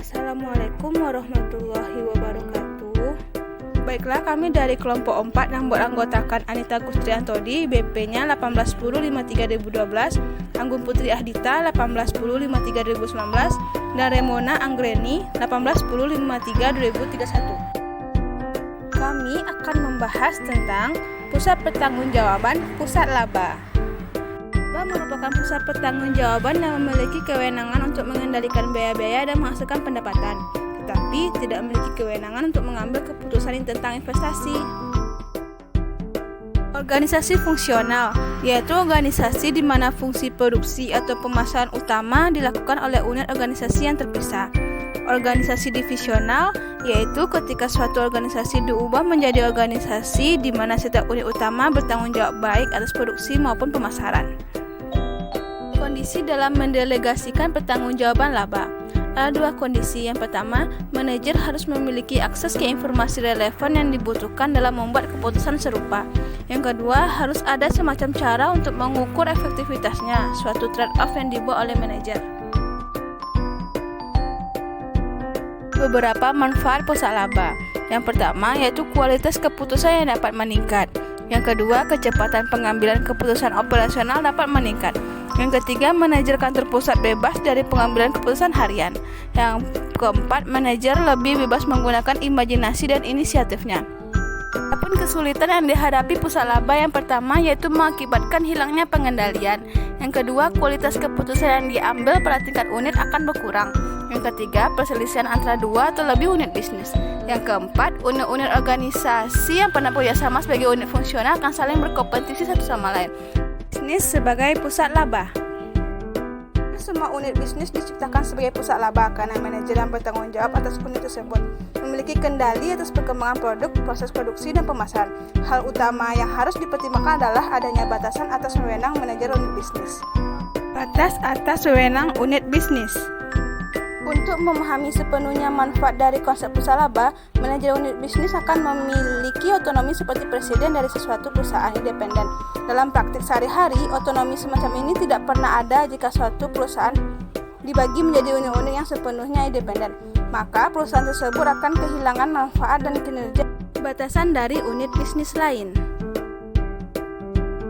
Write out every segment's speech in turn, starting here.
Assalamualaikum warahmatullahi wabarakatuh. Baiklah, kami dari kelompok 4 yang beranggotakan Anita Gustriantodi, BP-nya 1810532012, Anggun Putri Ahdita 1810532019, dan Remona Anggreni 1810532031. Kami akan membahas tentang Pusat Pertanggungjawaban Pusat Laba. Laba merupakan pusat pertanggungjawaban yang memiliki kewenangan untuk mengendalikan biaya-biaya dan menghasilkan pendapatan, tetapi tidak memiliki kewenangan untuk mengambil keputusan tentang investasi. Organisasi fungsional, yaitu organisasi di mana fungsi produksi atau pemasaran utama dilakukan oleh unit organisasi yang terpisah. Organisasi divisional, yaitu ketika suatu organisasi diubah menjadi organisasi di mana setiap unit utama bertanggung jawab baik atas produksi maupun pemasaran. Kondisi dalam mendelegasikan pertanggungjawaban laba. Ada dua kondisi. Yang pertama, manajer harus memiliki akses ke informasi relevan yang dibutuhkan dalam membuat keputusan serupa. Yang kedua, harus ada semacam cara untuk mengukur efektivitasnya, suatu trade-off yang dibuat oleh manajer. Beberapa manfaat pusat laba. Yang pertama, yaitu kualitas keputusan yang dapat meningkat. Yang kedua, kecepatan pengambilan keputusan operasional dapat meningkat. Yang ketiga, manajer kantor pusat bebas dari pengambilan keputusan harian. Yang keempat, manajer lebih bebas menggunakan imajinasi dan inisiatifnya. Adapun kesulitan yang dihadapi pusat laba, yang pertama yaitu mengakibatkan hilangnya pengendalian. Yang kedua, kualitas keputusan yang diambil pada tingkat unit akan berkurang. Yang ketiga, perselisihan antara dua atau lebih unit bisnis. Yang keempat, unit-unit organisasi yang pernah bekerjasama sebagai unit fungsional akan saling berkompetisi satu sama lain. Bisnis sebagai pusat laba. Semua unit bisnis diciptakan sebagai pusat laba karena manajer yang bertanggung jawab atas unit tersebut memiliki kendali atas perkembangan produk, proses produksi, dan pemasaran. Hal utama yang harus dipertimbangkan adalah adanya batasan atas wewenang manajer unit bisnis. Batas atas wewenang unit bisnis. Untuk memahami sepenuhnya manfaat dari konsep pusat laba, manajer unit bisnis akan memiliki otonomi seperti presiden dari sesuatu perusahaan independen. Dalam praktik sehari-hari, otonomi semacam ini tidak pernah ada jika suatu perusahaan dibagi menjadi unit-unit yang sepenuhnya independen. Maka perusahaan tersebut akan kehilangan manfaat dan kinerja. Batasan dari unit bisnis lain.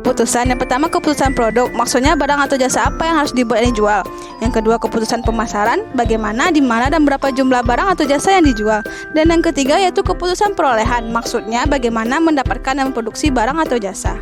Keputusan yang pertama, keputusan produk, maksudnya barang atau jasa apa yang harus dibuat dan dijual. Yang kedua, keputusan pemasaran, bagaimana, di mana, dan berapa jumlah barang atau jasa yang dijual. Dan yang ketiga yaitu keputusan perolehan, maksudnya bagaimana mendapatkan dan memproduksi barang atau jasa.